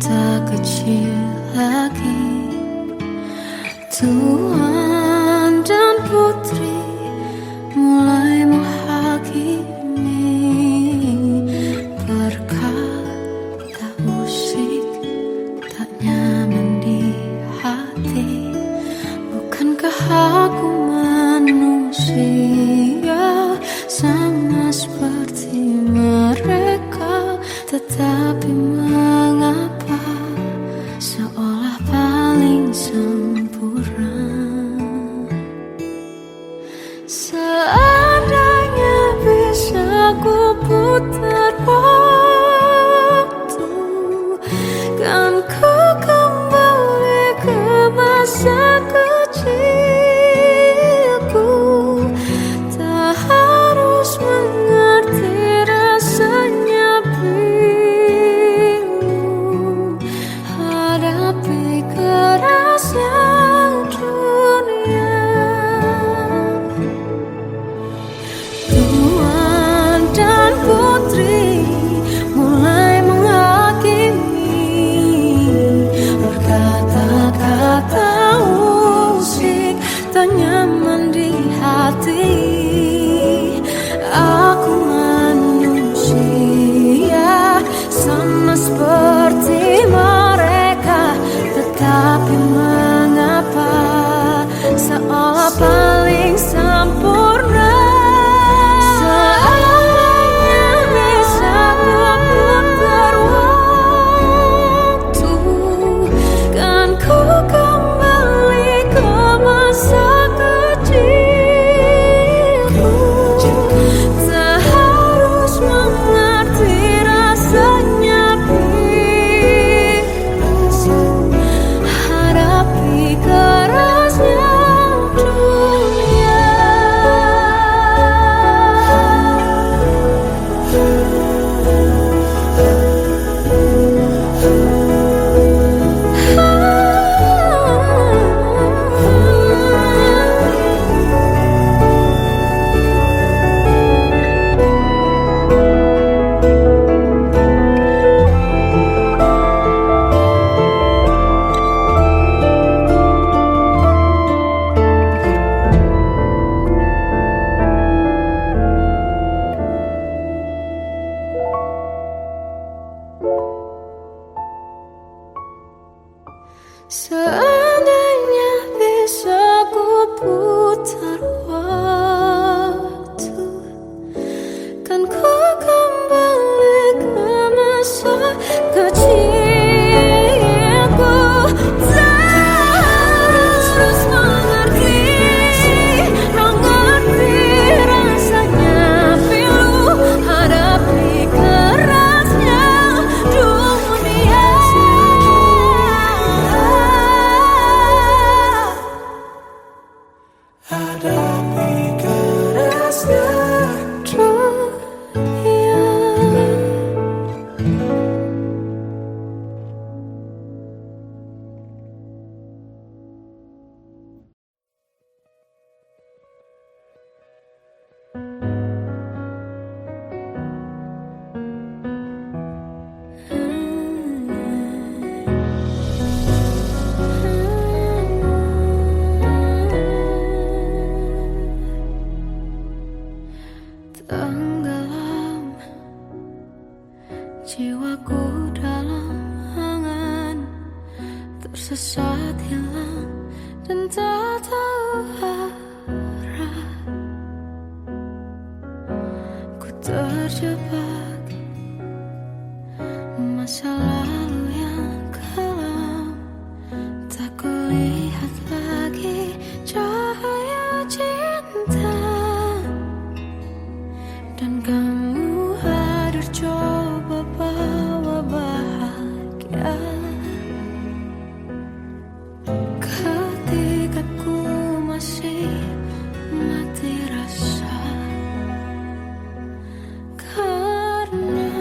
tak kecil lagi. Tuan dan putri mulai menghakimi. Berkata musik tak nyaman di hati. Bukankah aku manusia sama seperti mereka? Tetapi mengapa seolah paling sempurna? Seandainya bisa ku putar waktu, kan ku kembali ke masa kecilku. Tak harus mengerti rasanya bingung hadapi kerasnya dunia. Tuan dan putri mulai menghakimi. Berkata-kata musik tak nyaman di hati. Aku manusia sama seperti mereka. Tetapi mengapa seolah paling sempurna? Seandainya bisa ku putar waktu, kan ku kembali ke masa kecilku. Tak harus mengerti rasanya bingung hadapi kerasnya dunia. Seandainya bisa ku putar waktu, kan ku kembali ke masa kecilku. Tak harus mengerti rasanya pilu hadapi kerasnya dunia. Hadapi kerasnya dunia. Tenggelam jiwaku dalam angan, tersesat hilang dan tak tahu arah. Ku terjebak masa lalu yang kelam. Tak kulihat lagi cahaya cinta. Dan kamu hadir coba bawa bahagia. Ketika ku masih mati rasa, karena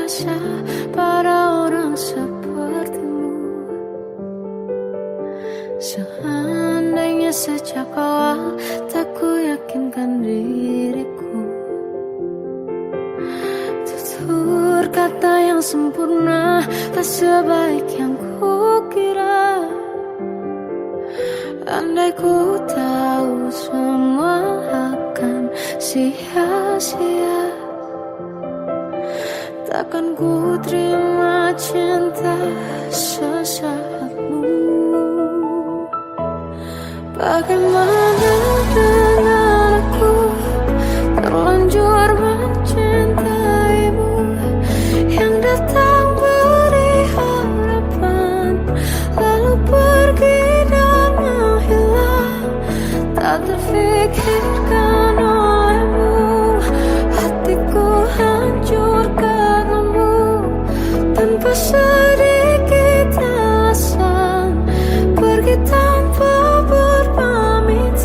rasa pada orang sepertimu. Seandainya sejak awal tak ku yakinkan diriku, tutur kata yang sempurna tak sebaik yang ku kira. Andai ku tahu semua akan sia-sia, takkan ku terima cinta sesaatmu. Bagaimana dengan aku terlanjur mencintaimu, yang datang beri harapan lalu pergi dan menghilang, tak terfikirkan olehmu. Hatiku hancur karenamu, tanpa sedikit alasan pergi tanpa berpamitan.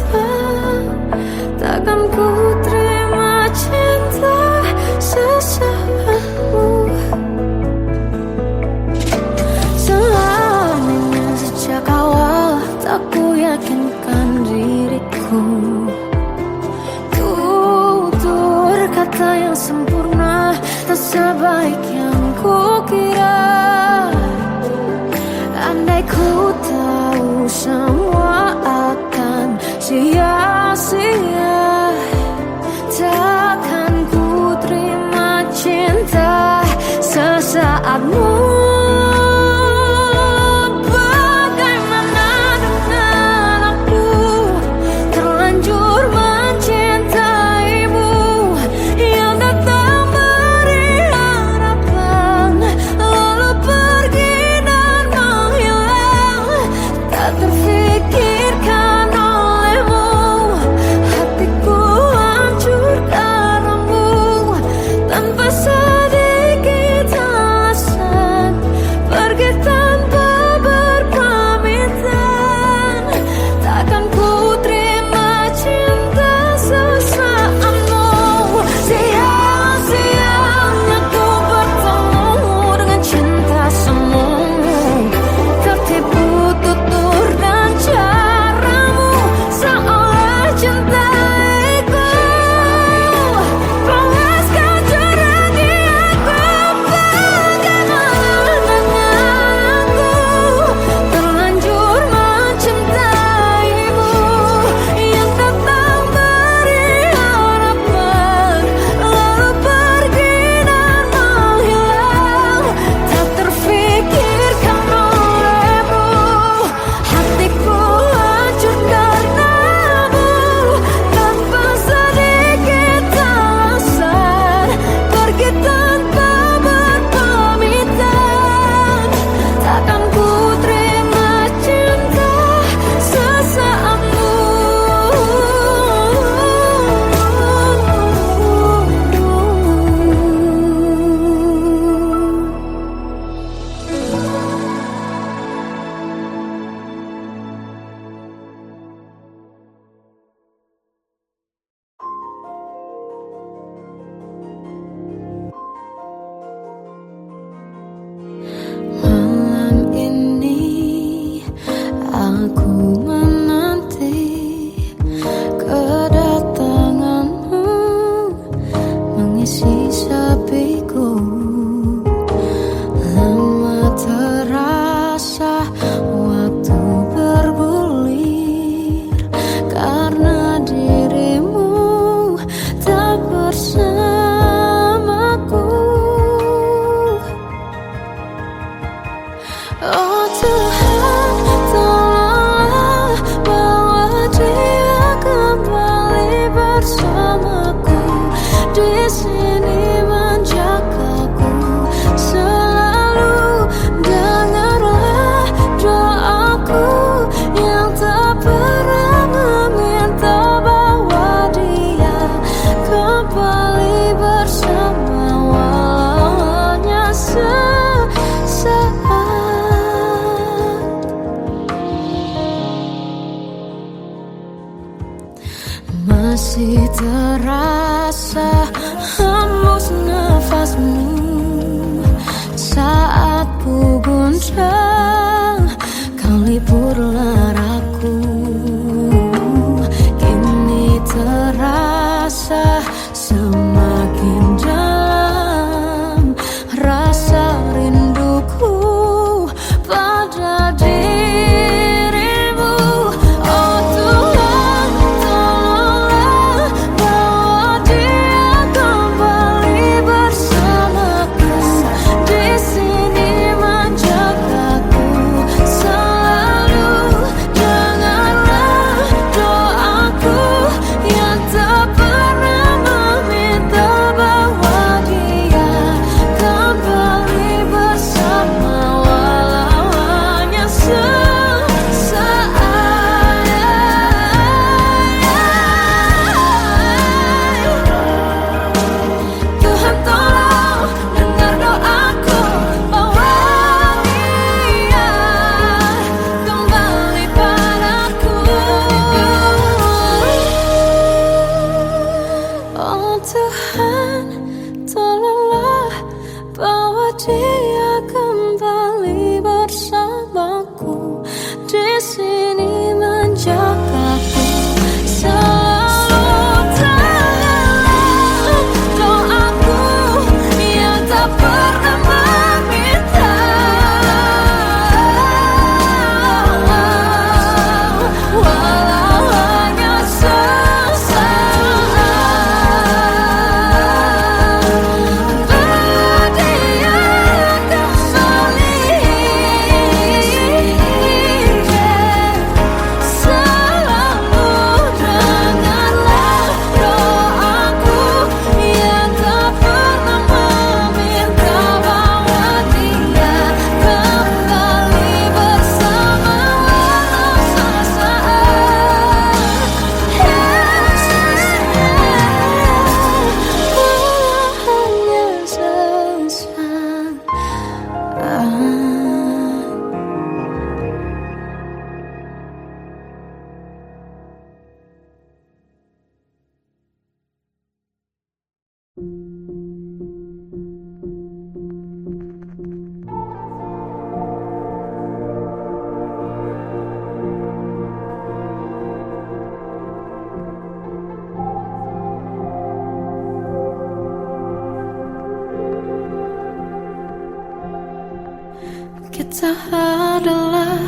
Kita adalah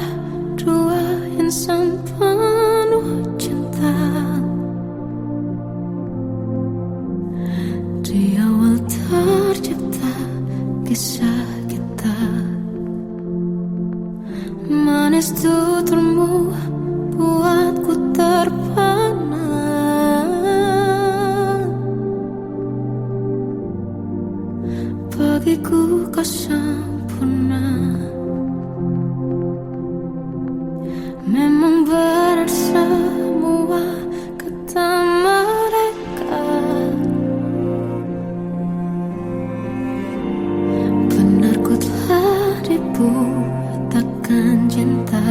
dua insan penuh cinta. Di awal tercipta kisah kita, manis tuturmu buatku terpana. Bagiku kau sempurna. Memang benar semua kata mereka, benar ku telah dibutakan cinta.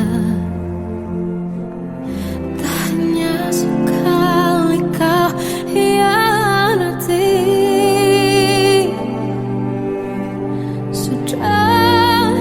Hanya sekali kau hianati, sudah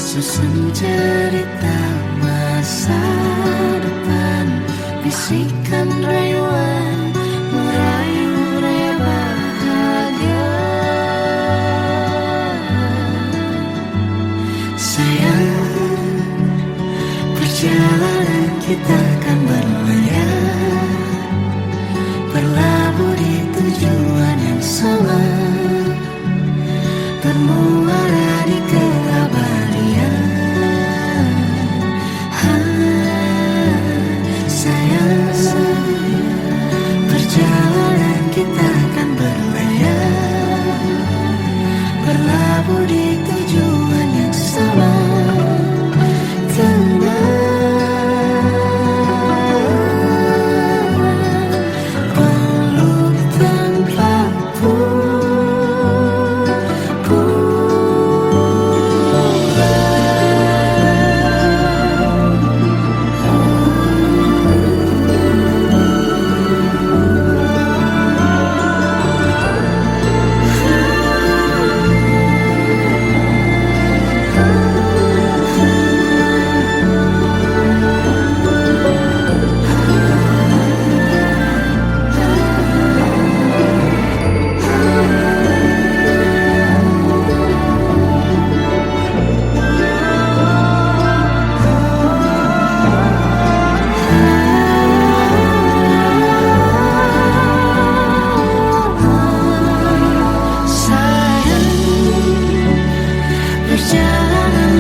susun cerita masa depan, bisikan rayuan merayu raya bahagia. Sayang, perjalanan kita kan berlayar, berlabuh di tujuan yang sama, bermuara di keabadian. Sayang, perjalanan kita akan berlayar, berlabuh di tujuan yang sama.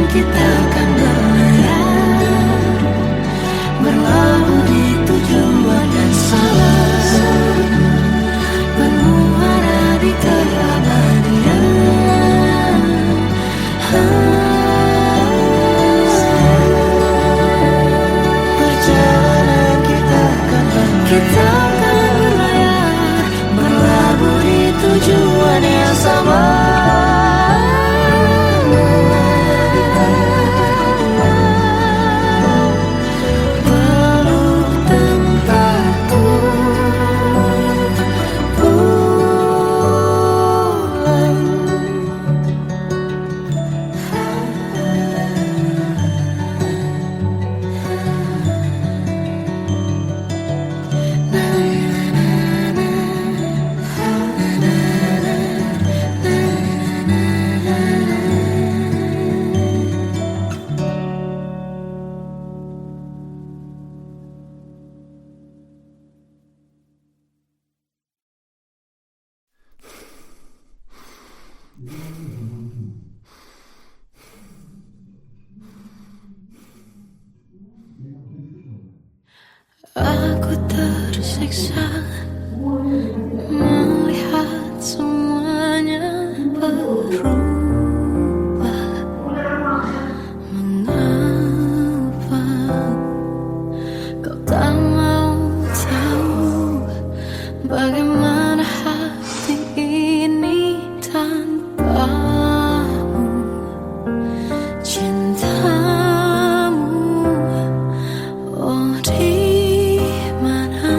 Kita akan berlayar, berlabuh di tujuan yang sama, bermuara di keabadian. Perjalanan kita akan berlayar, berlabuh di tujuan yang sama. Aku tersiksa melihat semuanya berubah. Mengapa kau tak mau tahu bagaimana hati ini tanpamu? Cintamu, oh di mana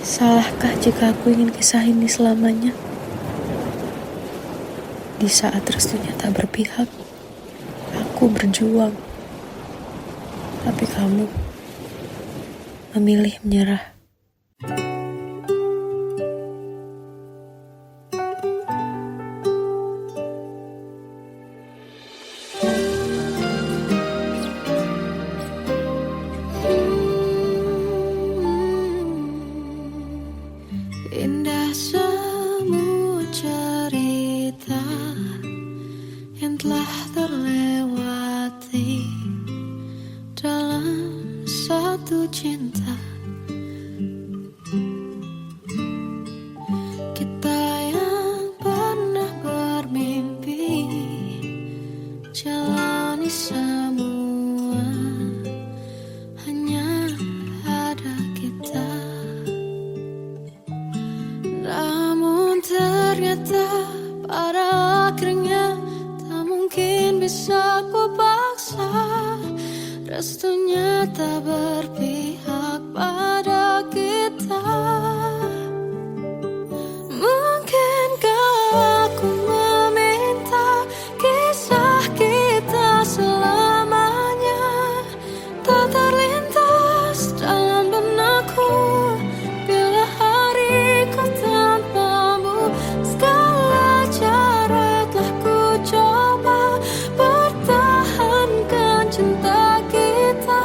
Salahkah jika aku ingin kisah ini selamanya? Di saat restunya tak berpihak, aku berjuang. Tapi kamu memilih menyerah. Indah semua cerita yang telah terlewati dalam satu cinta. Kita yang pernah bermimpi jalani semua, hanya ada kita. Namun ternyata pada akhirnya tak mungkin bisa ku paksa. Restunya tak berpihak pada kita. Mungkinkah aku meminta kisah kita selamanya tak terlintas dalam benakku bila hariku tanpamu. Segala cara telah ku coba pertahankan cinta kita.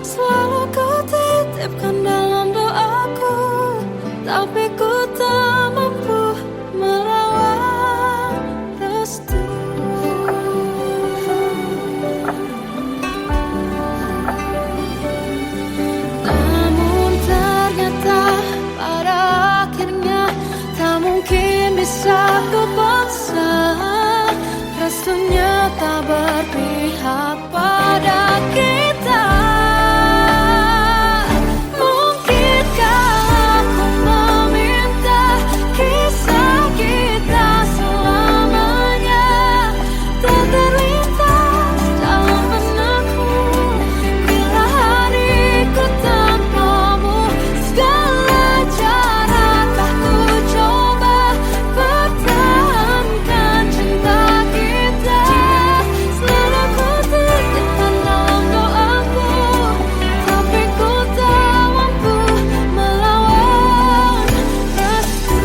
Selalu ku titipkan dalam doaku, tapi ku tak mampu melawan restu. Namun ternyata pada akhirnya tak mungkin bisa ku paksa. Restunya tak berpihak pada kita. Mungkinkah aku meminta kisah kita selamanya tak terlintas dalam benakku bila hariku tanpamu. Segala cara telah ku coba pertahankan cinta kita. Selalu ku titipkan dalam doaku, tapi ku tak mampu melawan restu.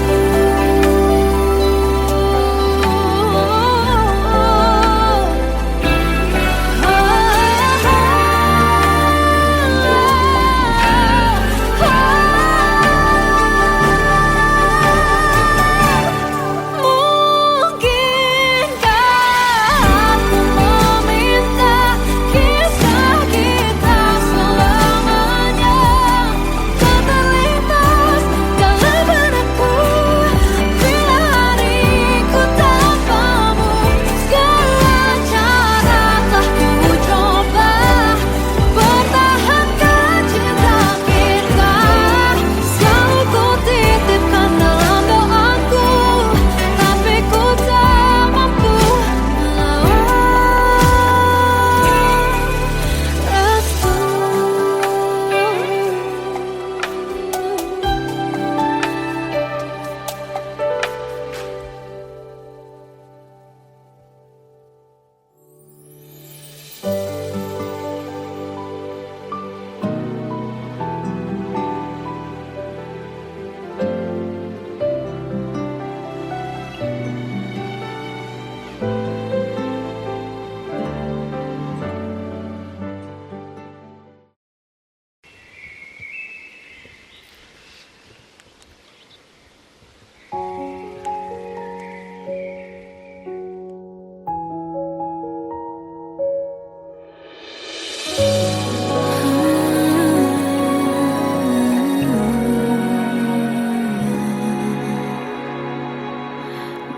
Mungkinkah aku meminta kisah kita selamanya tak terlintas dalam benakku bila hariku tanpamu. Segala cara telah ku coba pertahankan cinta kita. Selalu ku titipkan dalam doaku, tapi ku tak mampu melawan restu.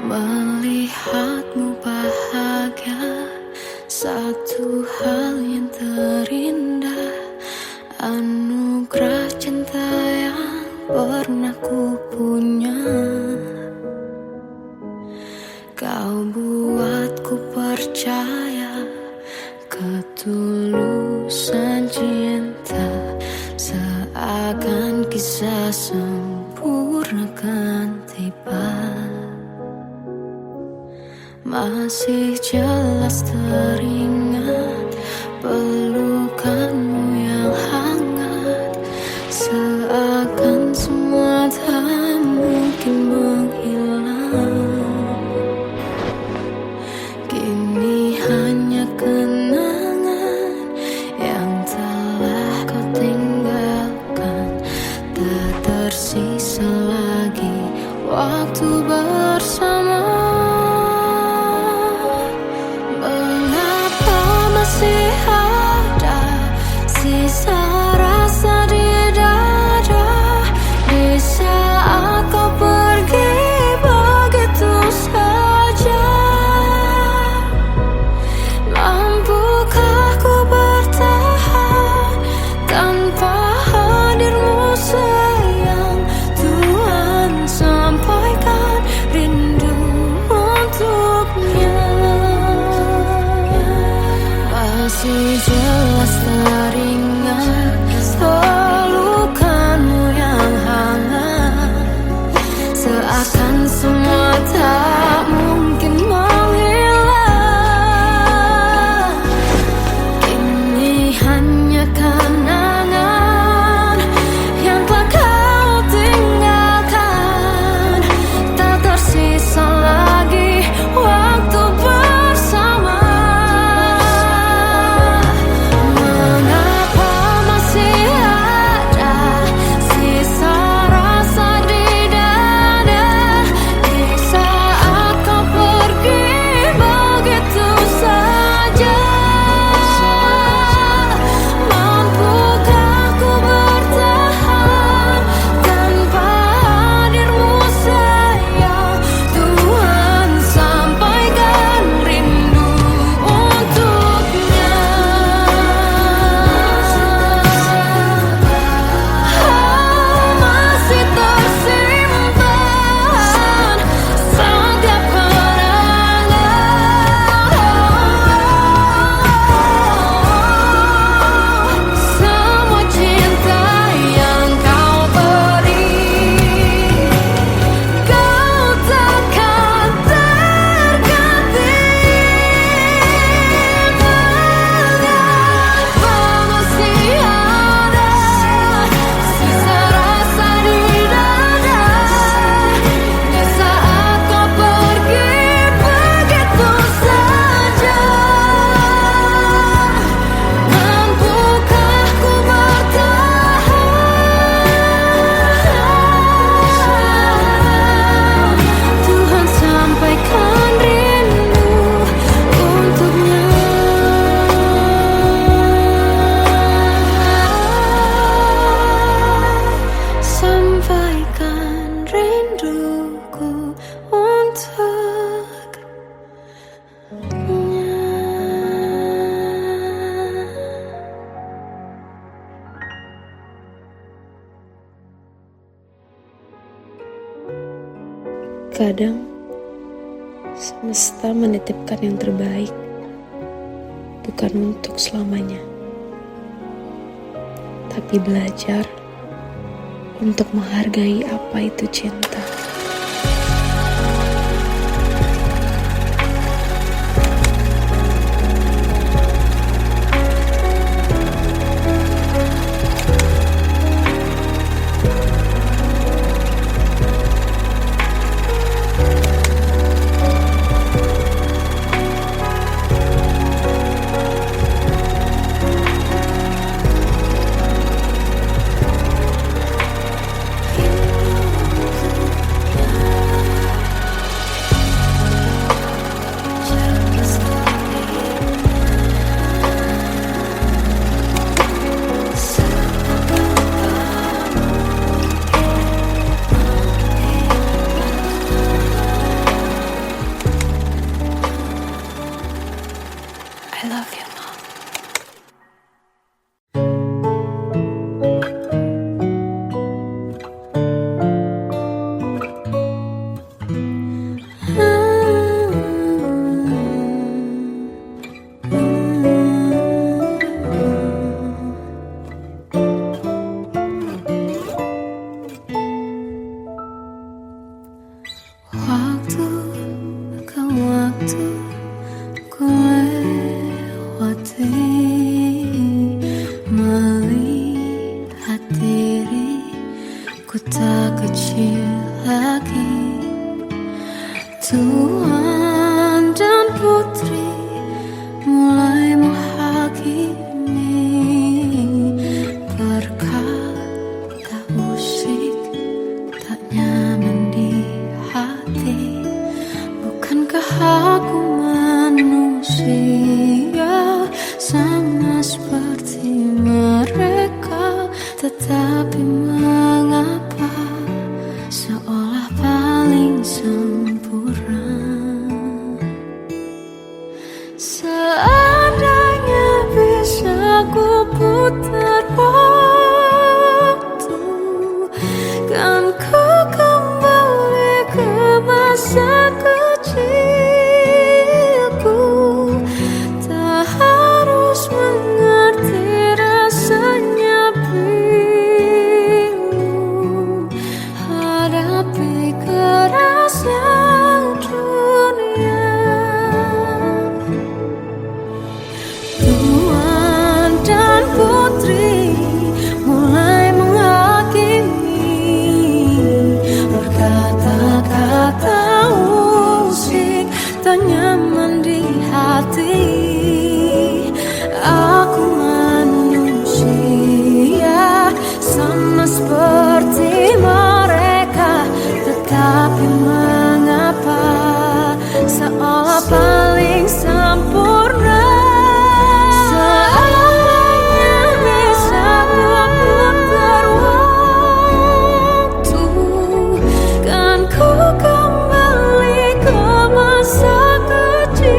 Melihatmu bahagia, satu hal yang terindah, anugerah cinta yang pernah ku punya. Kau buatku percaya ketulusan cinta, seakan kisah sempurna kan tiba. Masih jelas teringat pelukanmu yang hangat, seakan semua tak mungkin menghilang. Kini hanya kenangan yang telah kau tinggalkan, tak tersisa lagi waktu bersama. Masih ada sisa rasa di dada di saat kau pergi begitu saja. Mampukah ku bertahan tanpa hadirmu sayang? Tuhan sampaikan rindu untuknya. Masih jelas teringat pelukanmu yang hangat, seakan semua tak mungkin menghilang. Kini hanya kenangan yang telah kau tinggalkan, tak tersisa lagi waktu bersama. Kadang semesta menitipkan yang terbaik, bukan untuk selamanya, tapi belajar untuk menghargai apa itu cinta. melihat diriku tak kecil lagi. Tuan dan putri mulai menghakimi berkata usik tak nyaman di hati. Bukankah aku manusia sama seperti mereka, tetapi mengapa seolah paling sempurna? Seandainya bisa ku putar waktu, kan ku kembali ke masa kecilku. Tak harus mengerti rasanya bingung hadapi kerasnya dunia. Tuan dan putri mulai menghakimi berkata-kata usik tak nyaman di hati. Aku manusia sama seperti mereka, tetapi mengapa seolah paling sempurna? Seandainya bisa ku putar waktu, kan ku kembali ke masa kecilku.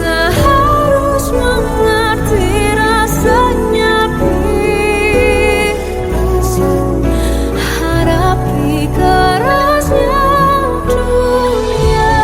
Tak harus mengerti rasanya bingung hadapi kerasnya dunia.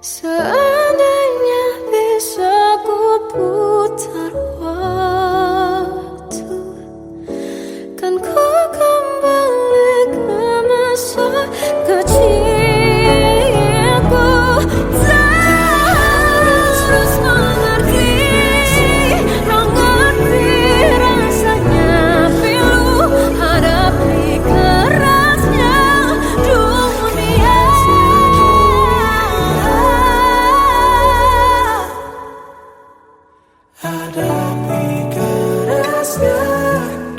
Seandainya bisa ku putar waktu, kan ku kembali ke masa kecilku. Tak harus mengerti rasanya pilu hadapi kerasnya dunia. Hadapi kerasnya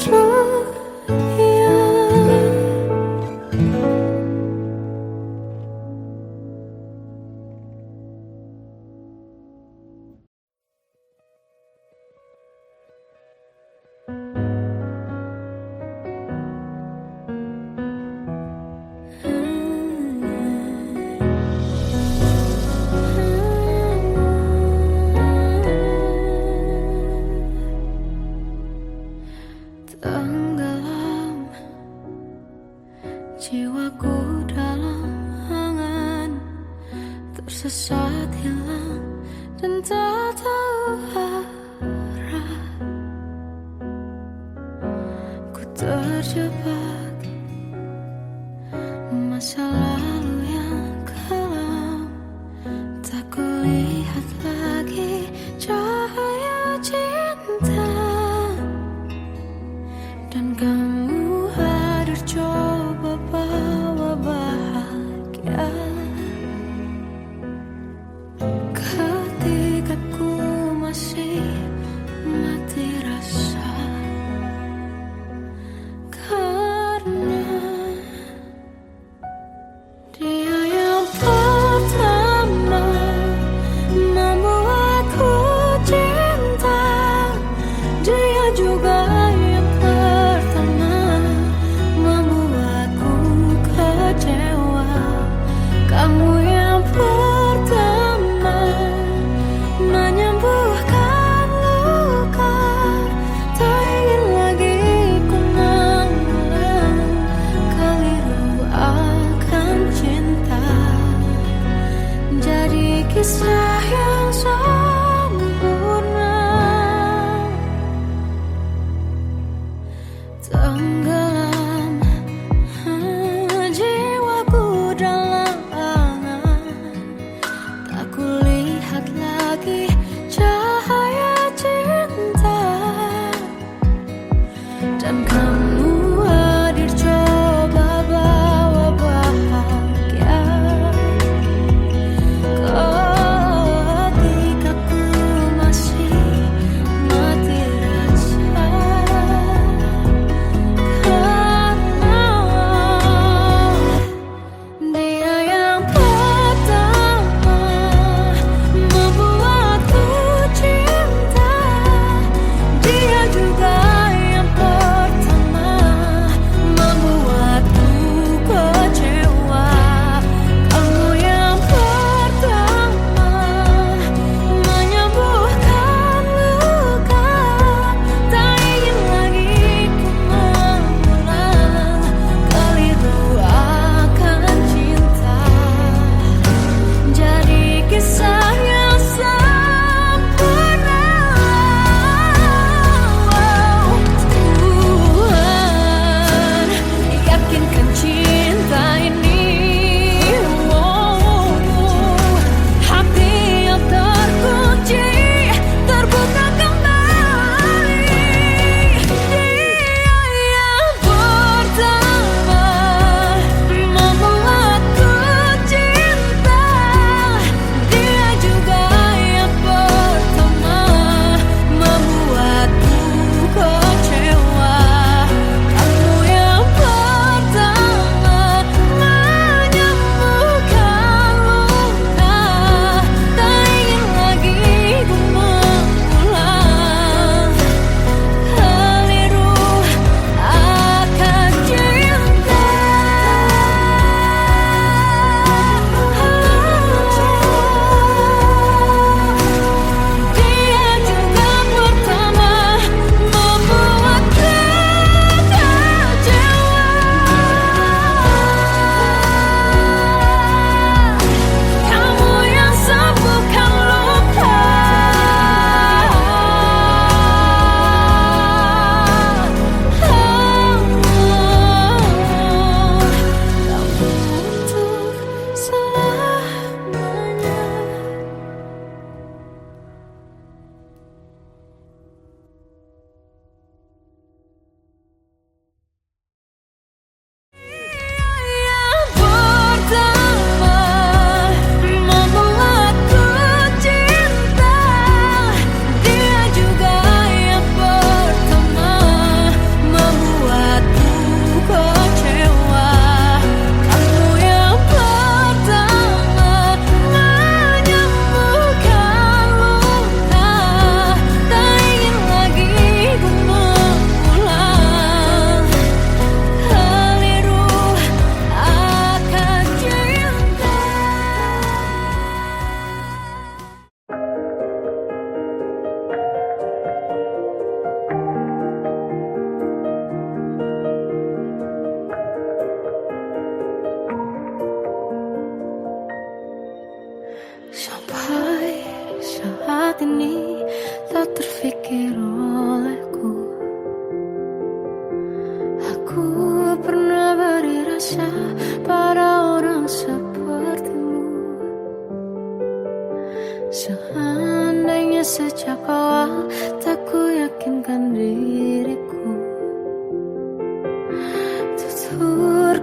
dunia. Tenggelam jiwaku dalam angan, tersesat hilang dan tak tahu arah. Ku terjebak masa lalu yang kelam, tak kulihat lagi cahaya cinta. Dan kamu hadir coba bawa bahagia ketika ku masih mati rasa. Karena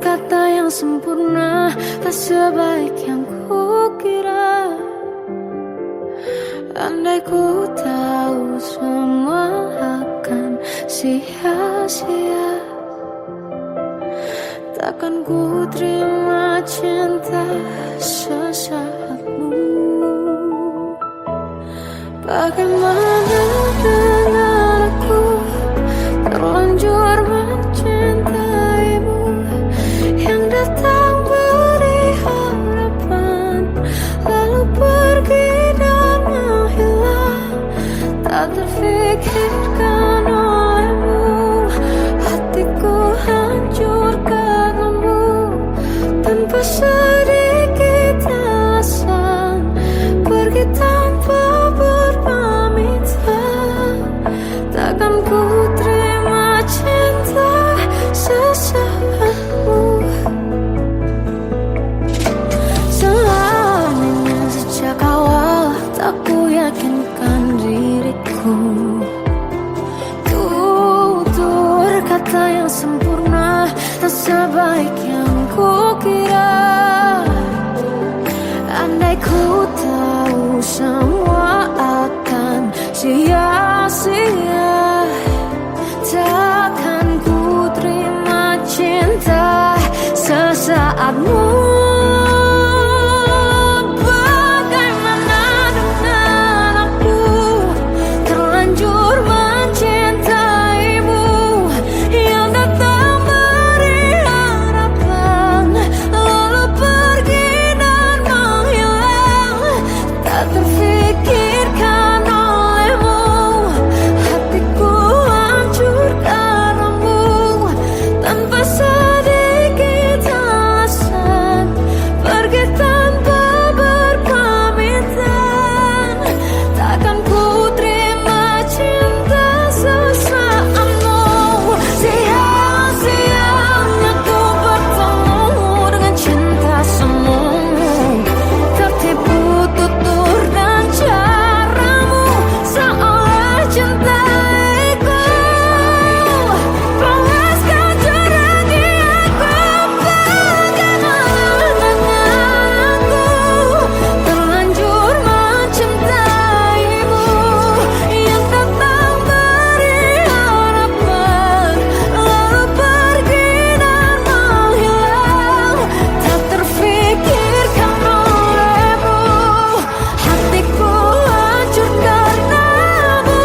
kata yang sempurna, tak sebaik yang kukira. Andai ku tahu semua akan sia-sia, takkan ku terima cinta sesaatmu. Bagaimana dengan aku, terlanjur mencintaimu, yang datang beri harapan, lalu pergi dan menghilang. Tak terfikirkan olehmu, hatiku hancur karenamu, tanpa sedikit alasan, pergi tanpa berpamitan. Takkan ku terima cinta sesaatmu. Selamanya sejak awal tak ku yakinkan diriku, tutur kata yang sempurna, tak sebaik yang kukira. Andai ku tahu semua akan sia-sia, takkan ku terima cinta sesaatmu. Bagaimana dengan aku, terlanjur mencintaimu, yang datang beri harapan, lalu pergi dan menghilang. Tak terfikirkan olehmu, hatiku hancur karenamu, tanpa sedikit alasan, pergi tanpa berpamitan. Takkan ku terima cinta sesaatmu. Sia-sianya ku bertemu dengan cinta semu, tertipu tutur dan caramu, seolah cintaiku panaskan curah di aku. Bagaimana dengan aku, terlanjur mencintaimu, yang datang beri harapan, lalu pergi dan menghilang. Tak terfikirkan olehmu, hatiku hancur karenamu,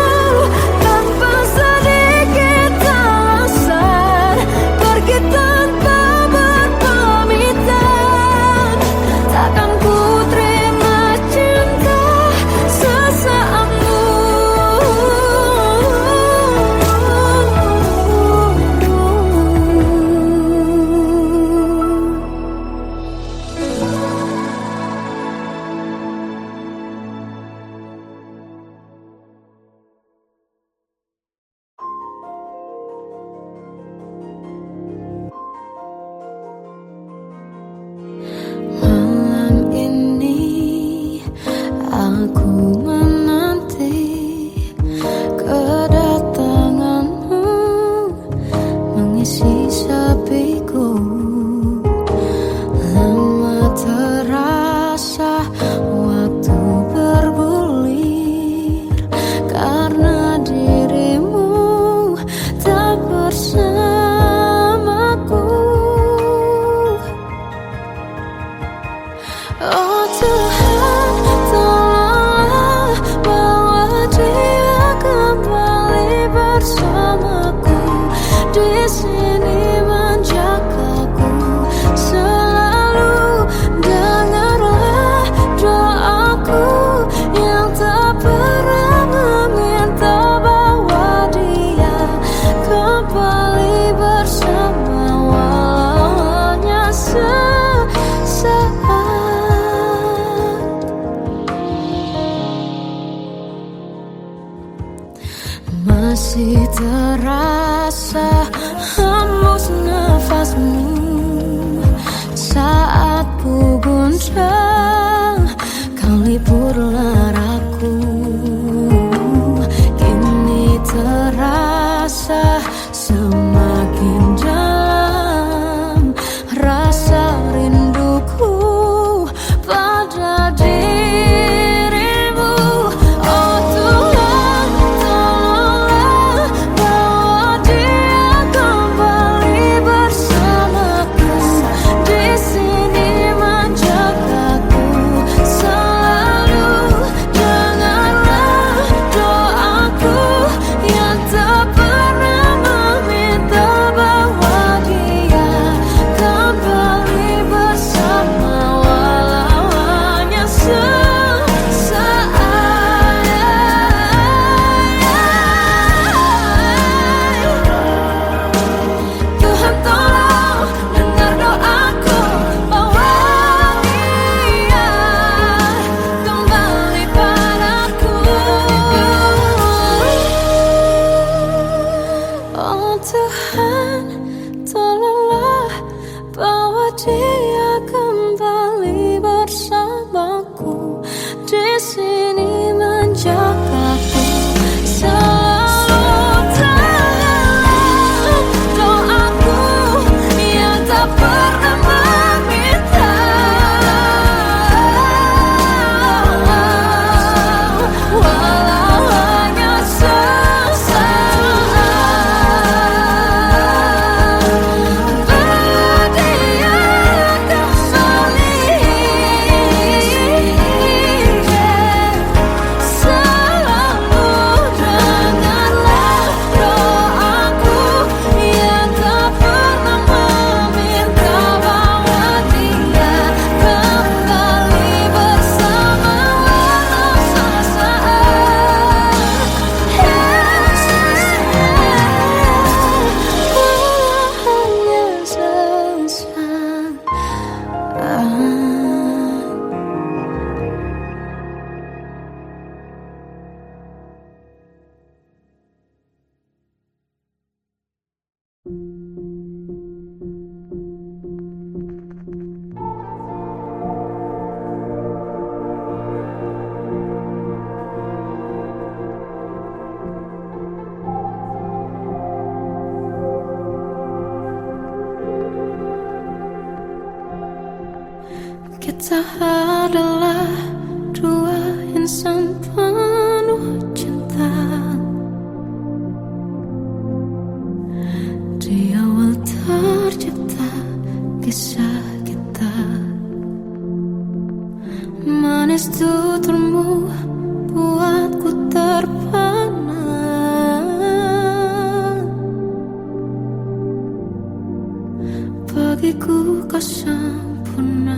tanpa sedikit alasan, pergi tanpa berpamitan. Takkan ku terima cinta sesaatmu. Malam ini aku menanti kedatanganmu, mengisi sepiku. Lama terasa waktu bergulir, karena dirimu tak bersamaku. Oh Tuhan, tolonglah bawa dia kembali bersamaku, di sini menjagaku selalu. Dengarlah doaku yang tak pernah meminta, bawa dia kembali bersama, walau hanya sesaat. Masih terasa hembus nafasmu saat ku guncang, kau liburlah raku. Kini terasa semakin dalam bahwa dia kembali bersamaku di sini menjagaku. Selalu dalam doaku yang tak pernah meminta, walau hanya sesaat. Kita adalah dua insan penuh cinta. Di awal tercipta kisah kita, manis tuturmu buatku terpana. Bagiku kau sempurna.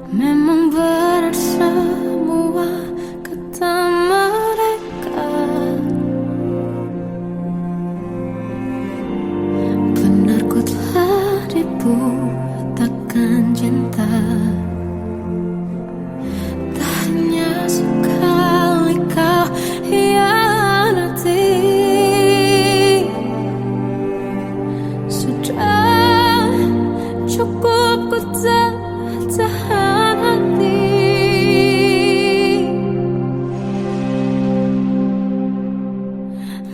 Memang benar semua kata mereka, benar ku telah dibutakan cinta. Tak hanya sekali kau hianati, sudah cukup ku tahan hati.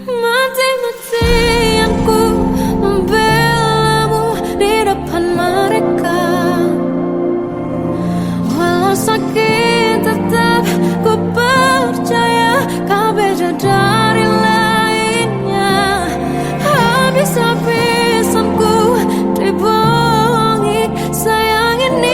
Mati-matian ku membelamu di depan mereka. Walau sakit tetap ku percaya kau beda dari lainnya. Habis-habisan ku dibohongi, sayang ini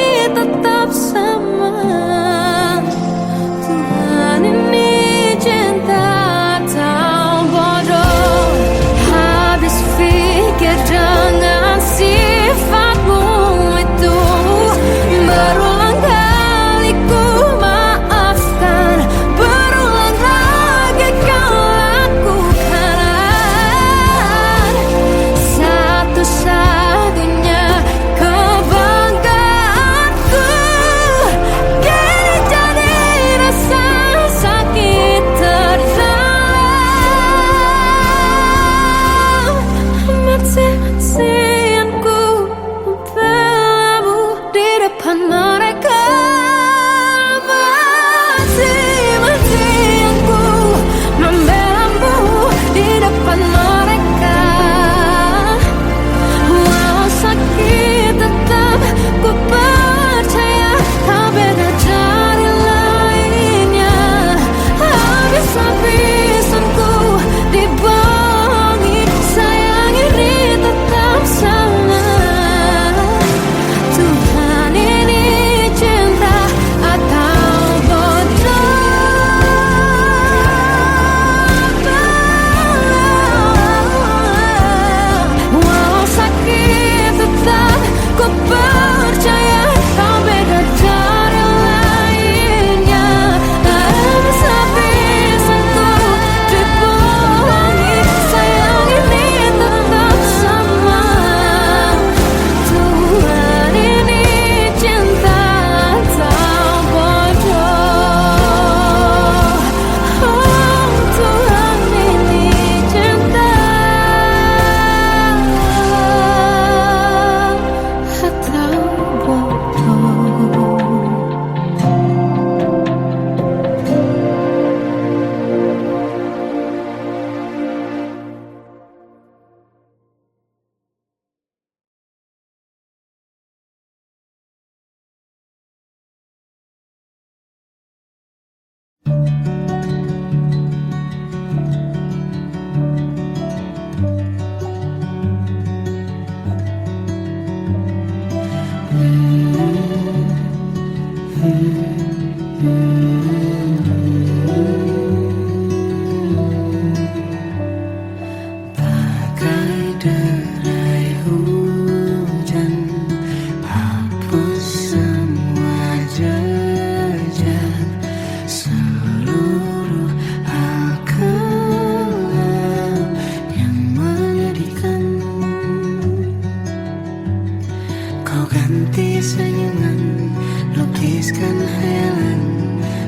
Lukiskan hayalan,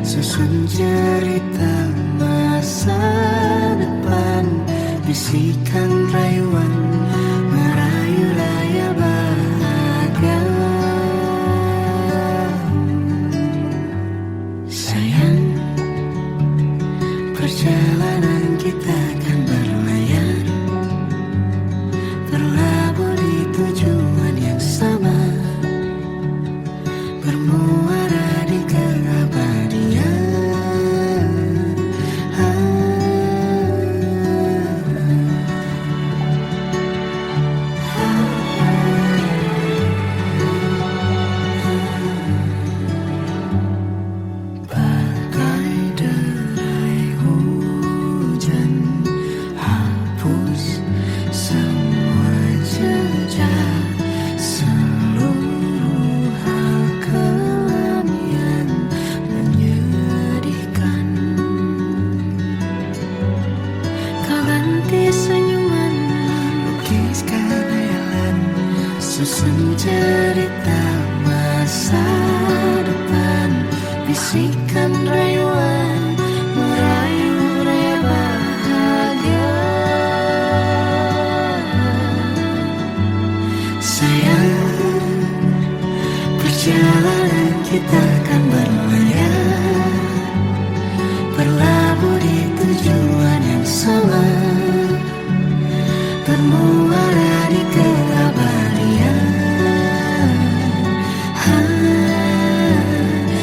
susun cerita masa depan, bisikan rayuan, merayu raya bahagia. Sayang, perjalanan kita akan berlayar, berlabuh di tujuan yang sama, bermuara di keabadian. Bagai derai hujan, hapus semua jejak, seluruh hal kelam yang menyedihkan. Kau ganti senyuman, Lukiskan hayalan, susun cerita masa depan, bisikan rayuan, merayu raya bahagia. Sayang, perjalanan kita akan berlayar, berlabuh di tujuan yang sama, bermuara di keabadian.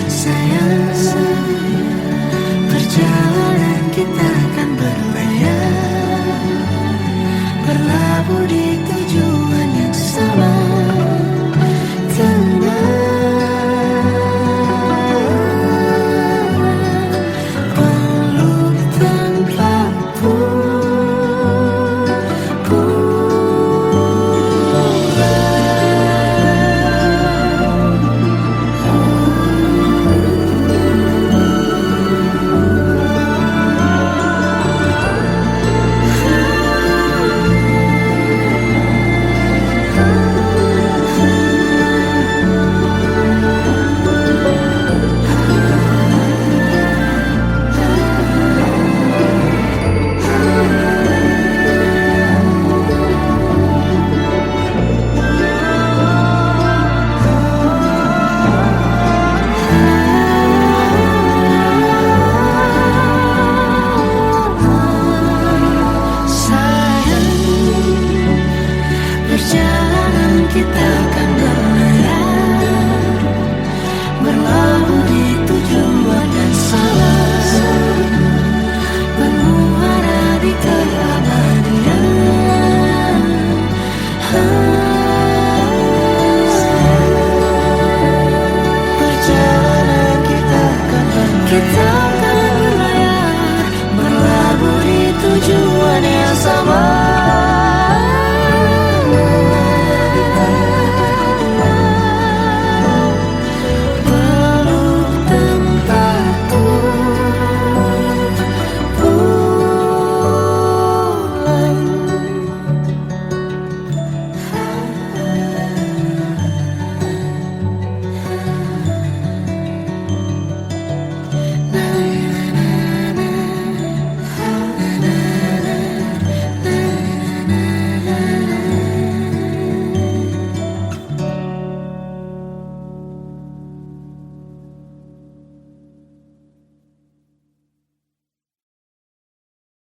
Sayang, perjalanan kita akan berlayar, berlabuh di tujuan yang sama. Peluk tanpa perjalanan kita akan berlabuh